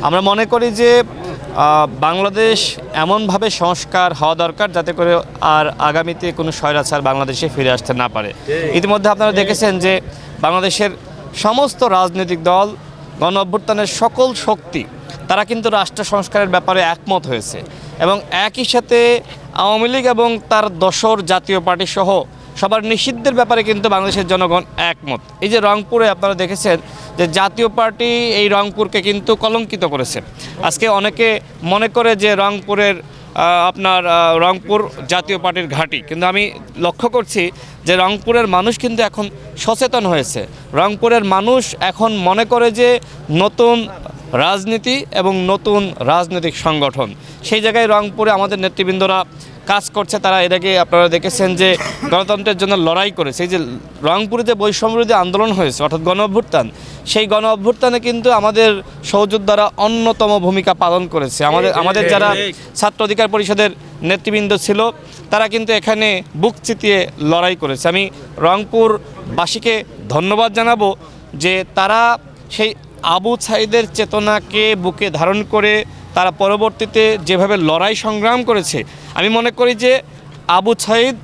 আমরা মনে করি যে বাংলাদেশ এমনভাবে সংস্কার হওয়া দরকার যাতে করে আর আগামীতে কোনো স্বৈরাচার বাংলাদেশে ফিরে আসতে না পারে। ইতিমধ্যে আপনারা দেখেছেন যে বাংলাদেশের সমস্ত রাজনৈতিক দল, গণ অভ্যুত্থানের সকল শক্তি তারা কিন্তু রাষ্ট্র সংস্কারের ব্যাপারে একমত হয়েছে এবং একই সাথে আওয়ামী লীগ এবং তার দোসর জাতীয় পার্টি সহ সবার নিষিদ্ধের ব্যাপারে কিন্তু বাংলাদেশের জনগণ একমত। এই যে রংপুরে আপনারা দেখেছেন যে জাতীয় পার্টি এই রংপুরকে কিন্তু কলঙ্কিত করেছে। আজকে অনেকে মনে করে যে রংপুরের রংপুর জাতীয় পার্টির ঘাঁটি, কিন্তু আমি লক্ষ্য করছি যে রংপুরের মানুষ কিন্তু এখন সচেতন হয়েছে। রংপুরের মানুষ এখন মনে করে যে নতুন রাজনীতি এবং নতুন রাজনৈতিক সংগঠন, সেই জায়গায় রংপুরে আমাদের নেতৃবৃন্দরা কাজ করছে। তারা এটাকে আপনারা দেখেছেন যে গণতন্ত্রের জন্য লড়াই করেছে। এই যে রংপুরে যে বৈষম্যবিরোধী আন্দোলন হয়েছে অর্থাৎ গণ অভ্যুত্থান, সেই গণ অভ্যুত্থানে কিন্তু আমাদের সহযোদ্ধারা অন্যতম ভূমিকা পালন করেছে। আমাদের যারা ছাত্র অধিকার পরিষদের নেতৃবৃন্দ ছিল তারা কিন্তু এখানে বুক চিতিয়ে লড়াই করেছে। আমি রংপুরবাসীকে ধন্যবাদ জানাবো যে তারা সেই আবু সাঈদের চেতনাকে বুকে ধারণ করে তারা পরবর্তীতে যেভাবে লড়াই সংগ্রাম করেছে, আমি মনে করি যে আবু সাঈদ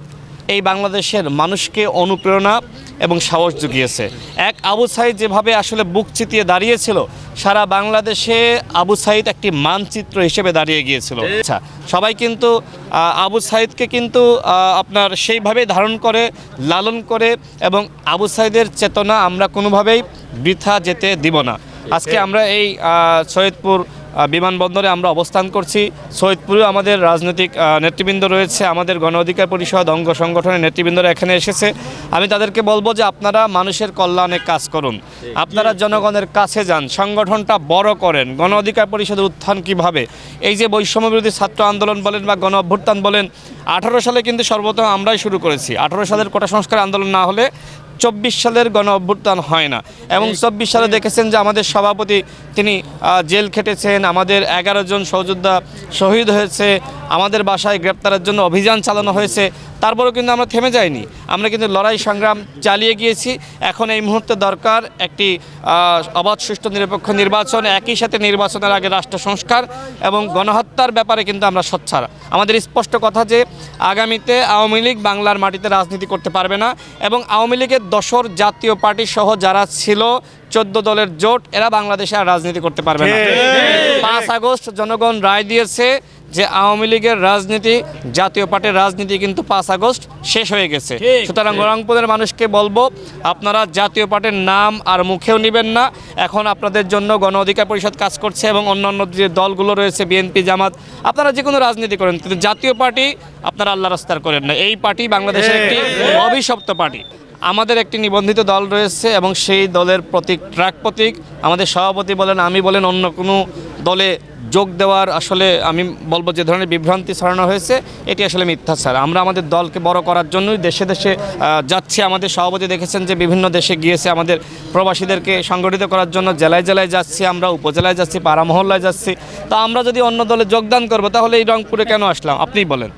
এই বাংলাদেশের মানুষকে অনুপ্রেরণা এবং সাহস জুগিয়েছে। এক আবু সাঈদ যেভাবে আসলে বুক চিতিয়ে দাঁড়িয়েছিল, সারা বাংলাদেশে আবু সাঈদ একটি মানচিত্র হিসেবে দাঁড়িয়ে গিয়েছিল। আচ্ছা, সবাই কিন্তু আবু সাঈদকে কিন্তু সেইভাবে ধারণ করে, লালন করে, এবং আবু সাঈদের চেতনা আমরা কোনোভাবেই বৃথা যেতে দিব না। আজকে আমরা এই সৈয়দপুর বিমানবন্দরে আমরা অবস্থান করছি। সৈয়দপুরেও আমাদের রাজনৈতিক নেতৃবৃন্দ রয়েছে, আমাদের গণ অধিকার পরিষদ অঙ্গ সংগঠনের নেতৃবৃন্দরা এখানে এসেছে। আমি তাদেরকে বলবো যে আপনারা মানুষের কল্যাণে কাজ করুন, আপনারা জনগণের কাছে যান, সংগঠনটা বড় করেন। গণ অধিকার পরিষদের উত্থান কিভাবে, এই যে বৈষম্যবিরোধী ছাত্র আন্দোলন বলেন বা গণ অভ্যুত্থান বলেন, 18 সালে কিন্তু সর্বপ্রথম আমরাই শুরু করেছি। 18 সালের কোটা সংস্কার আন্দোলন না হলে 24 সালের গণ অভ্যুত্থান হয় না। এবং 24 সালে দেখেছেন যে আমাদের সভাপতি তিনি জেল খেটেছেন, আমাদের 11 জন সহযোদ্ধা শহীদ হয়েছে, আমাদের বাসায় গ্রেপ্তারের জন্য অভিযান চালানো হয়েছে। তারপরেও কিন্তু আমরা থেমে যাইনি, আমরা কিন্তু লড়াই সংগ্রাম চালিয়ে গিয়েছি। এখন এই মুহূর্তে দরকার একটি অবাধ সুষ্ঠু নিরপেক্ষ নির্বাচন, একই সাথে নির্বাচনের আগে রাষ্ট্র সংস্কার এবং গণহত্যার ব্যাপারে কিন্তু আমরা সোচ্চার। আমাদের স্পষ্ট কথা যে আগামীতে আওয়ামী লীগ বাংলার মাটিতে রাজনীতি করতে পারবে না এবং আওয়ামী লীগের দোসর জাতীয় পার্টি সহ যারা ছিল 14 দলের জোট, এরা বাংলাদেশে আর রাজনীতি করতে পারবে না। 5 আগস্ট জনগণ রায় দিয়েছে যে আওয়ামী লীগের রাজনীতি, জাতীয় পার্টির রাজনীতি কিন্তু 5 আগস্ট শেষ হয়ে গেছে। সুতরাং রংপুরের মানুষকে বলবো, আপনারা জাতীয় পার্টির নাম আর মুখেও নেবেন না। এখন আপনাদের জন্য গণ অধিকার পরিষদ কাজ করছে এবং অন্যান্য যে দলগুলো রয়েছে, বিএনপি, জামাত, আপনারা যে কোনো রাজনীতি করেন, কিন্তু জাতীয় পার্টি আপনারা আল্লাহ রাস্তার করেন না। এই পার্টি বাংলাদেশের একটি অভিশপ্ত পার্টি। আমাদের একটি নিবন্ধিত দল রয়েছে এবং সেই দলের ট্রাক প্রতীক আমাদের সভাপতি বলেন, আমি বলেন, অন্য কোনো দলে যোগ দেওয়ার আসলে আমি বলবো যে ধরনের বিভ্রান্তি ছড়ানো হয়েছে, এটি আসলে মিথ্যাচার। আমরা আমাদের দলকে বড় করার জন্যই দেশে দেশে যাচ্ছি। আমাদের সভাপতি দেখেছেন যে বিভিন্ন দেশে গিয়েছে আমাদের প্রবাসীদেরকে সংগঠিত করার জন্য, জেলায় জেলায় যাচ্ছি, আমরা উপজেলায় যাচ্ছি, পাড়া মহল্লায় যাচ্ছি। তো আমরা যদি অন্য দলে যোগদান করবো তাহলে এই রংপুরে কেন আসলাম আপনিই বলেন।